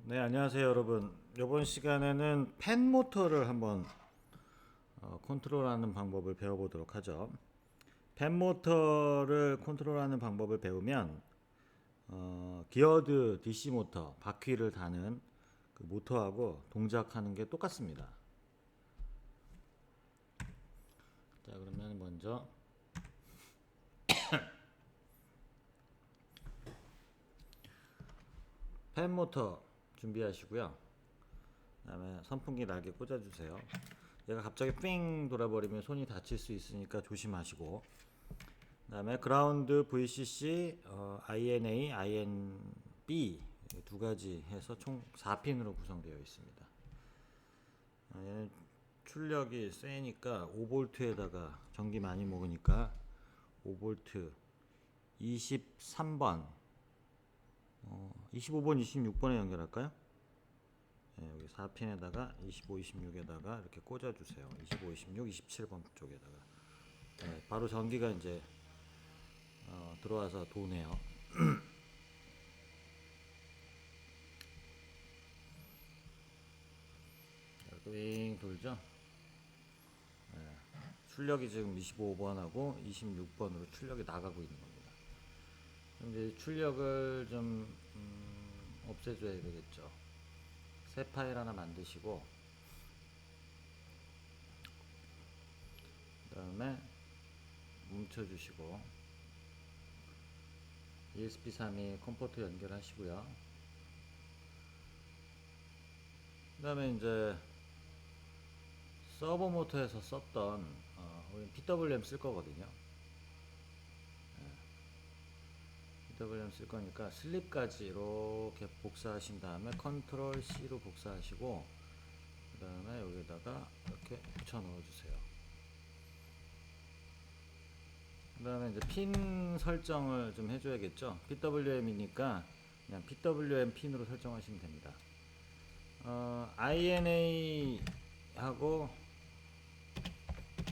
네, 안녕하세요, 여러분. 이번 시간에는 팬 모터를 한번 컨트롤하는 방법을 배워보도록 하죠. 팬 모터를 컨트롤하는 방법을 배우면 기어드 DC 모터, 바퀴를 다는 그 모터하고 동작하는 게 똑같습니다. 자, 그러면 먼저 팬 모터 준비하시고요. 그다음에 선풍기 날개 꽂아주세요. 얘가 갑자기 삥 돌아버리면 손이 다칠 수 있으니까 조심하시고, 그 다음에 그라운드 VCC, INA, INB 두 가지 해서 총 4핀으로 구성되어 있습니다. 얘는 출력이 세니까 5V에다가 전기 많이 먹으니까 5V 23번, 25번, 26번에 연결할까요? 네, 여기 4핀에다가 25, 26에다가 이렇게 꽂아주세요. 25, 26, 27번 쪽에다가. 네, 바로 전기가 이제 들어와서 도네요. 윙 돌죠. 출력이 지금 25번하고 26번으로 출력이 나가고 있는 겁니다. 그럼 이제 출력을 좀 없애줘야 되겠죠. 새 파일 하나 만드시고, 그 다음에 뭉쳐주시고, ESP32 컴포트 연결하시고요. 그 다음에 이제 서버 모터에서 썼던 우리 PWM 쓸 거거든요. PWM 쓸 거니까 슬립까지 이렇게 복사하신 다음에 컨트롤 C로 복사하시고, 그 다음에 여기다가 이렇게 붙여 넣어 주세요. 그 다음에 이제 핀 설정을 좀 해줘야겠죠. PWM이니까 그냥 PWM 핀으로 설정하시면 됩니다. INA 하고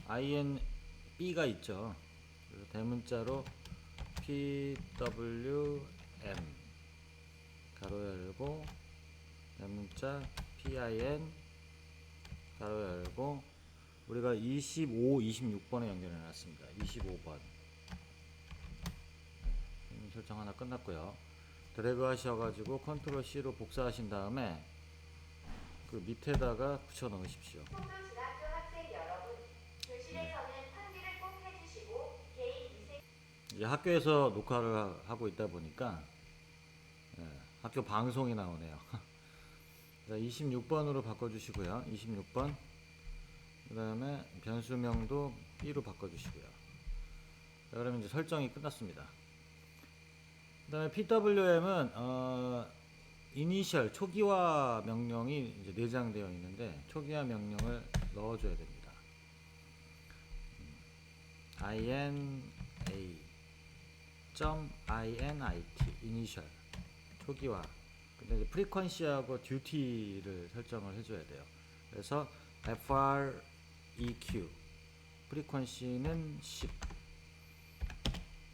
INB가 있죠. 그래서 대문자로 PWM 가로 열고 대문자 PIN 가로 열고, 우리가 25, 26번에 연결해 놨습니다. 25번 설정 하나 끝났고요. 드래그 하셔가지고 컨트롤 C로 복사하신 다음에 그 밑에다가 붙여 넣으십시오. 이제 학교에서 녹화를 하고 있다 보니까 학교 방송이 나오네요. 26번으로 바꿔주시고요. 26번. 그 다음에 변수명도 B로 바꿔주시고요. 자, 그러면 이제 설정이 끝났습니다. 그 다음에 PWM은 이니셜 초기화 명령이 이제 내장되어 있는데 초기화 명령을 넣어줘야 됩니다. INA.init 이니셜 초기화. 근데 이제 프리퀀시하고 듀티를 설정을 해줘야 돼요. 그래서 FREQ 프리퀀시는 10,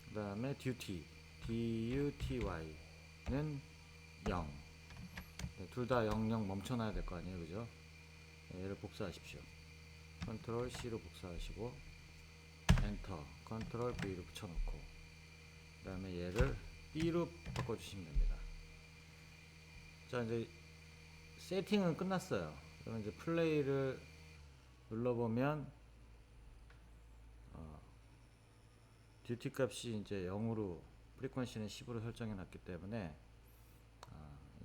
그 다음에 듀티 DUTY는 0. 둘 다 00 멈춰놔야 될 거 아니에요, 그죠? 얘를 복사하십시오. 컨트롤 C로 복사하시고 엔터, 컨트롤 V로 붙여놓고, 그 다음에 얘를 B로 바꿔주시면 됩니다. 자, 이제 세팅은 끝났어요. 그러면 이제 플레이를 눌러보면 듀티 값이 이제 0으로 프리퀀시는 10으로 설정해 놨기 때문에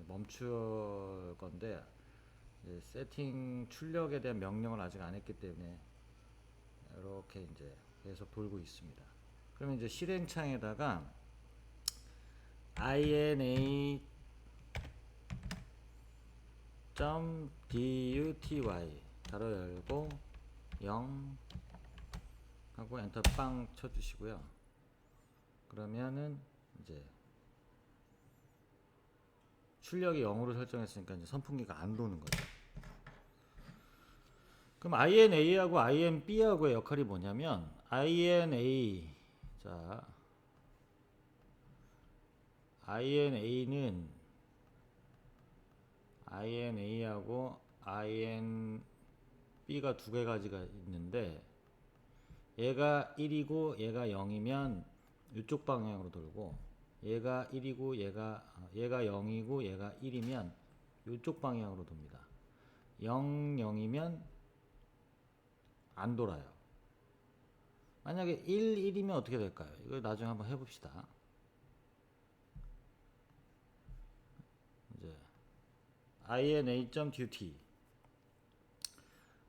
멈출 건데, 세팅 출력에 대한 명령을 아직 안 했기 때문에 이렇게 이제 계속 돌고 있습니다. 그러면 이제 실행창에다가 INA.DUTY 가로 열고 0 하고 엔터 빵 쳐주시고요. 그러면은 이제 출력이 0으로 설정했으니까 이제 선풍기가 안 도는 거죠. 그럼 INA하고 INB하고의 역할이 뭐냐면, INA, 자, INA는 INA하고 INB가 두 개 가지가 있는데 얘가 1이고 얘가 0이면 이쪽 방향으로 돌고 얘가 1이고 얘가 0이고 얘가 1이면 이쪽 방향으로 돕니다. 0, 0이면 안 돌아요. 만약에 1, 1이면 어떻게 될까요? 이거 나중에 한번 해봅시다. 이제 INA.duty.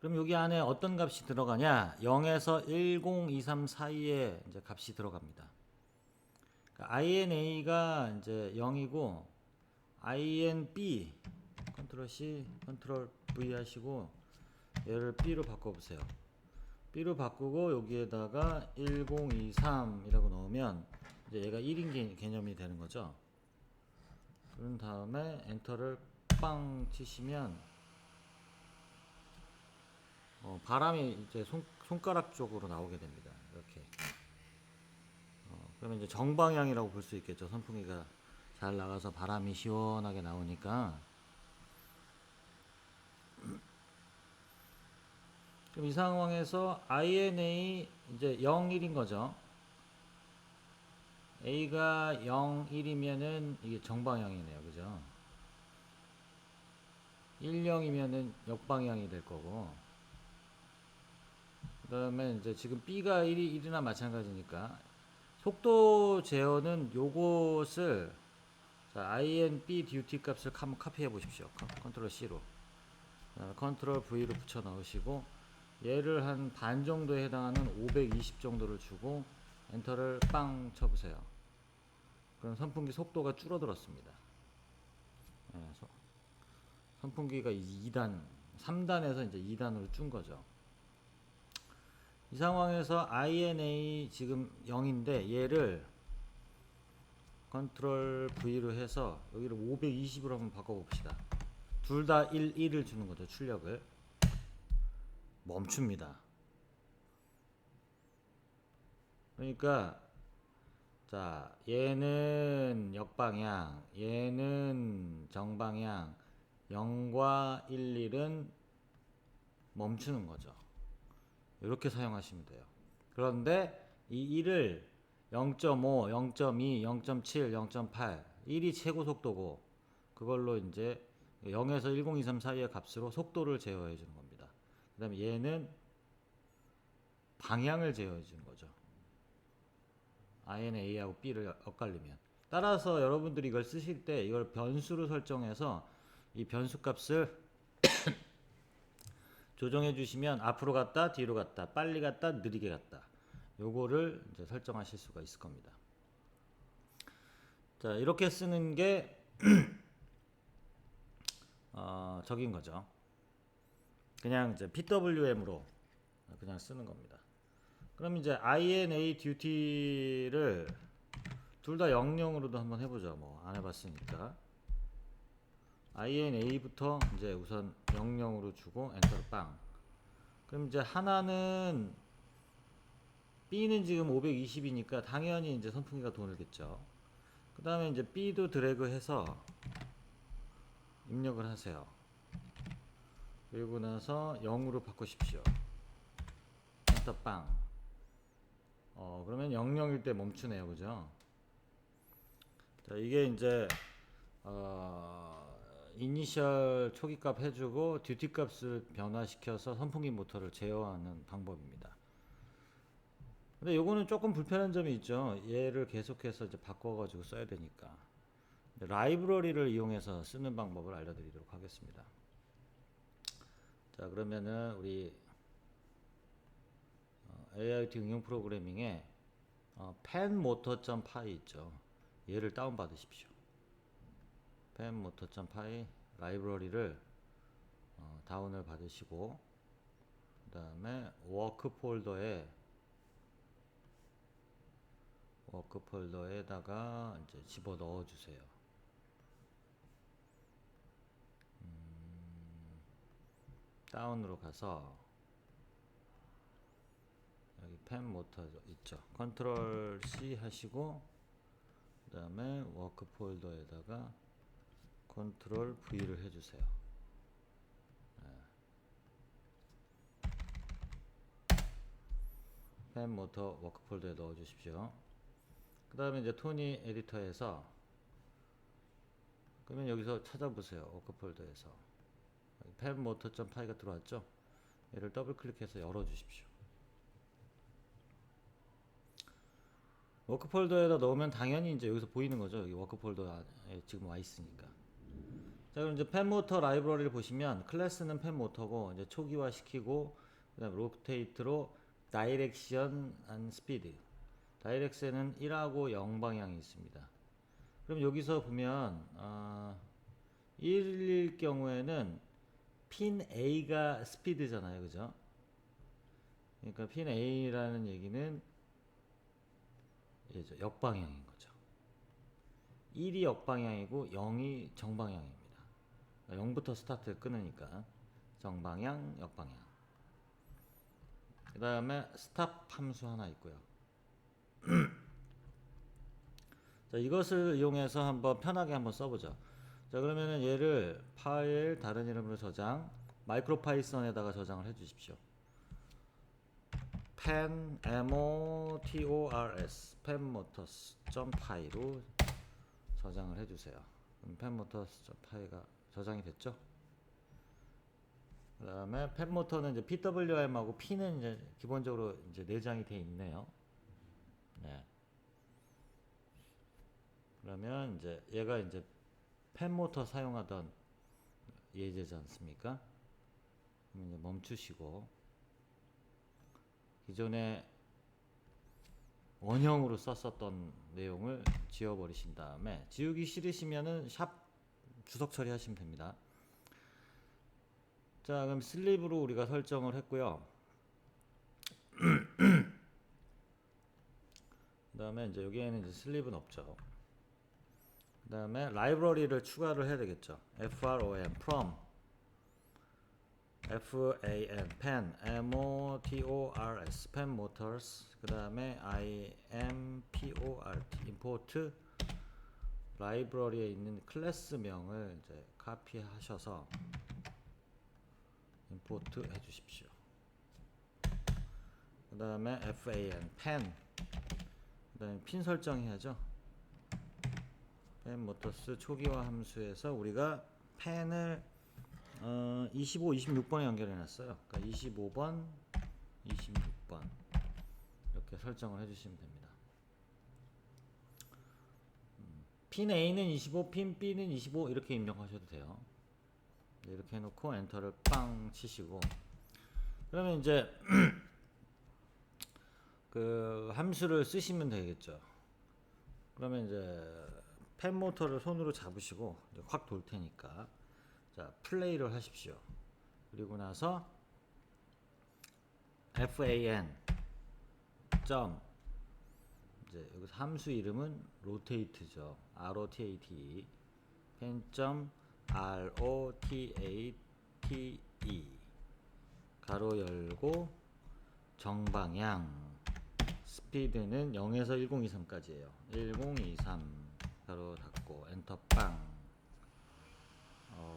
그럼 여기 안에 어떤 값이 들어가냐? 0에서 10, 23 사이에 이제 값이 들어갑니다. 그러니까 INA가 이제 0이고 INB 컨트롤 C, 컨트롤 V 하시고 얘를 B로 바꿔보세요. B로 바꾸고 여기에다가 1023이라고 넣으면 이제 얘가 1인 개념이 되는 거죠. 그런 다음에 엔터를 빵 치시면 바람이 이제 손가락 쪽으로 나오게 됩니다. 이렇게. 그러면 이제 정방향이라고 볼 수 있겠죠. 선풍기가 잘 나가서 바람이 시원하게 나오니까. 그럼 이 상황에서 INA 이제 0, 1인 거죠. A가 0, 1이면은 이게 정방향이네요. 그죠? 1, 0이면은 역방향이 될 거고. 그 다음에 이제 지금 B가 1이나 마찬가지니까 속도 제어는 요것을 자, INB duty 값을 한번 카피해 보십시오. 컨트롤 C로. 컨트롤 V로 붙여 넣으시고 얘를 한 반 정도에 해당하는 520 정도를 주고 엔터를 빵 쳐보세요. 그럼 선풍기 속도가 줄어들었습니다. 선풍기가 2단, 3단에서 이제 2단으로 준 거죠. 이 상황에서 INA 지금 0인데 얘를 컨트롤 V로 해서 여기를 520으로 한번 바꿔봅시다. 둘 다 1, 1을 주는 거죠. 출력을. 멈춥니다. 그러니까 자, 얘는 역방향, 얘는 정방향, 0과 1, 1은 멈추는 거죠. 이렇게 사용하시면 돼요. 그런데 이 1을 0.5, 0.2, 0.7, 0.8, 1이 최고 속도고 그걸로 이제 0에서 1023 사이의 값으로 속도를 제어해 주는 겁니다. 그 다음에 얘는 방향을 제어해 주는 거죠. INA하고 B를 엇갈리면. 따라서 여러분들이 이걸 쓰실 때 이걸 변수로 설정해서 이 변수 값을 조정해 주시면 앞으로 갔다 뒤로 갔다 빨리 갔다 느리게 갔다 요거를 이제 설정하실 수가 있을 겁니다. 자, 이렇게 쓰는 게 적인 거죠. 그냥 이제 PWM으로 그냥 쓰는 겁니다. 그럼 이제 INA duty를 둘 다 00으로도 한번 해보죠. 뭐 안 해봤으니까 INA부터 이제 우선 00으로 주고 엔터를 빵. 그럼 이제 하나는 B는 지금 520이니까 당연히 이제 선풍기가 돌겠죠. 그 다음에 이제 B도 드래그해서 입력을 하세요. 그리고 나서 0으로 바꾸십시오. 엔터 빵. 그러면 00일 때 멈추네요. 그죠? 자, 이게 이제 이니셜 초기값 해주고 듀티 값을 변화시켜서 선풍기 모터를 제어하는 방법입니다. 근데 요거는 조금 불편한 점이 있죠. 얘를 계속해서 이제 바꿔가지고 써야 되니까. 라이브러리를 이용해서 쓰는 방법을 알려드리도록 하겠습니다. 자, 그러면은 우리 AIoT 응용 프로그래밍에 penmotor.py 있죠. 얘를 다운 받으십시오. penmotor.py 라이브러리를 다운을 받으시고 그 다음에 워크 폴더에다가 이제 집어 넣어 주세요. 다운으로 가서 여기 펜 모터 있죠. 컨트롤 C 하시고 그 다음에 워크 폴더에다가 컨트롤 V를 해주세요. 펜 모터 워크 폴더에 넣어 주십시오. 그 다음에 이제 토니 에디터에서, 그러면 여기서 찾아보세요. 워크 폴더에서 펜 모터 파이가 들어왔죠. 얘를 더블 클릭해서 열어 주십시오. 워크 폴더에다 넣으면 당연히 이제 여기서 보이는 거죠. 여기 워크 폴더에 지금 와 있으니까. 자, 그럼 이제 펜 모터 라이브러리를 보시면 클래스는 펜 모터고 이제 초기화 시키고, 그다음 로테이트로 다이렉션 안 스피드. 다이렉션은 1하고 0 방향이 있습니다. 그럼 여기서 보면 1일 경우에는 핀 A가 스피드잖아요, 그죠? 그러니까 핀 A라는 얘기는 예죠, 역방향인 거죠. 1이 역방향이고 0이 정방향입니다. 0부터 스타트를 끊으니까 정방향, 역방향. 그 다음에 스탑 함수 하나 있고요. 자, 이것을 이용해서 한번 편하게 한번 써보죠. 자, 그러면은 얘를 파일 다른 이름으로 저장, 마이크로 파이썬에다가 저장을 해 주십시오. pen motors penmotors.py로 저장을 해 주세요. 그럼 penmotors.py가 저장이 됐죠? 그 다음에 펜모터는 이제 PWM하고 P는 이제 기본적으로 이제 내장이 되어 있네요. 네. 그러면 이제 얘가 이제 펜모터 사용하던 예제지 않습니까? 그럼 이제 멈추시고 기존에 원형으로 썼었던 내용을 지워버리신 다음에, 지우기 싫으시면은 샵 주석 처리하시면 됩니다. 자, 그럼 슬립으로 우리가 설정을 했고요. 그 다음에 이제 여기에는 이제 슬립은 없죠. 그 다음에 라이브러리를 추가를 해야 되겠죠. from fan pen motors pen motors, 그 다음에 import 라이브러리에 있는 클래스명을 이제 카피하셔서 임포트 해 주십시오. 그 다음에 fan pen, 그 다음에 핀 설정해야죠. 펜 모터스 초기화 함수에서 우리가 펜을 25, 26번에 연결해 놨어요. 그러니까 25번, 26번 이렇게 설정을 해주시면 됩니다. 핀 A는 25, 핀 B는 25 이렇게 입력하셔도 돼요. 이렇게 해놓고 엔터를 빵 치시고, 그러면 이제 그 함수를 쓰시면 되겠죠. 그러면 이제 펜 모터를 손으로 잡으시고 확 돌 테니까, 자, 플레이를 하십시오. 그리고 나서 fan 점, 이제 여기서 함수 이름은 rotate죠. rotate 펜.rotate 가로 열고 정방향, 스피드는 0에서 1023까지예요. 1023 가로 닫고 엔터 빵.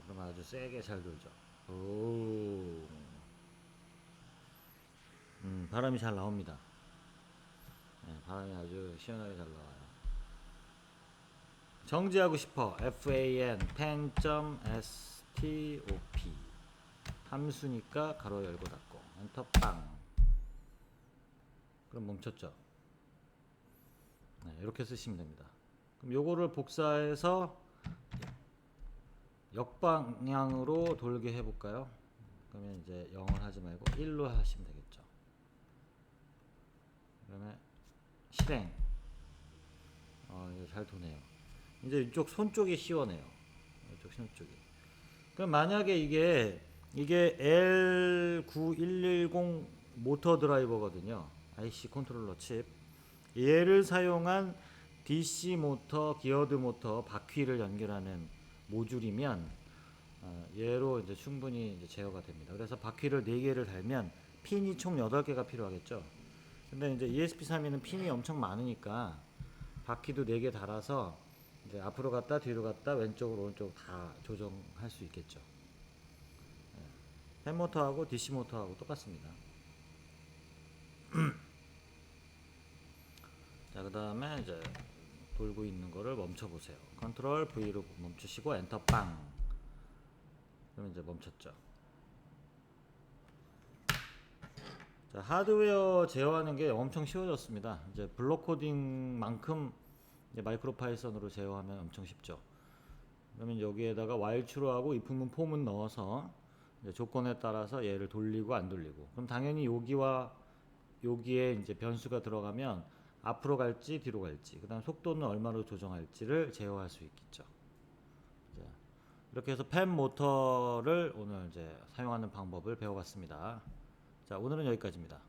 그럼 아주 세게 잘 돌죠. 오. 바람이 잘 나옵니다. 네, 바람이 아주 시원하게 잘 나와요. 정지하고 싶어. fan pen.stop 함수니까 가로 열고 닫고 엔터 빵. 그럼 멈췄죠. 네, 이렇게 쓰시면 됩니다. 그럼 요거를 복사해서 역방향으로 돌게 해볼까요? 그러면 이제 0을 하지 말고 1로 하시면 되겠죠. 그러면 실행. 이거 잘 도네요. 이제 이쪽 손 쪽이 시원해요. 이쪽 손 쪽이. 그럼 만약에 이게 L9110 모터 드라이버거든요. IC 컨트롤러 칩. 얘를 사용한 DC 모터, 기어드 모터, 바퀴를 연결하는 모듈이면 얘로 이제 충분히 이제 제어가 됩니다. 그래서 바퀴를 4개를 달면 핀이 총 8개가 필요하겠죠. 근데 이제 ESP32는 핀이 엄청 많으니까 바퀴도 4개 달아서 이제 앞으로 갔다 뒤로 갔다 왼쪽으로 오른쪽으로 다 조정할 수 있겠죠. 펜 모터하고 DC 모터하고 똑같습니다. 자, 그 다음에 이제 돌고 있는 거를 멈춰 보세요. 컨트롤 V로 멈추시고 엔터 빵. 그러면 이제 멈췄죠. 자, 하드웨어 제어하는 게 엄청 쉬워졌습니다. 이제 블록 코딩만큼 이제 마이크로 파이썬으로 제어하면 엄청 쉽죠. 그러면 여기에다가 while true하고 if문 폼은 넣어서 이제 조건에 따라서 얘를 돌리고 안 돌리고. 그럼 당연히 여기와 여기에 이제 변수가 들어가면 앞으로 갈지 뒤로 갈지, 그다음 속도는 얼마로 조정할지를 제어할 수 있겠죠. 자, 이렇게 해서 펜 모터를 오늘 이제 사용하는 방법을 배워봤습니다. 자, 오늘은 여기까지입니다.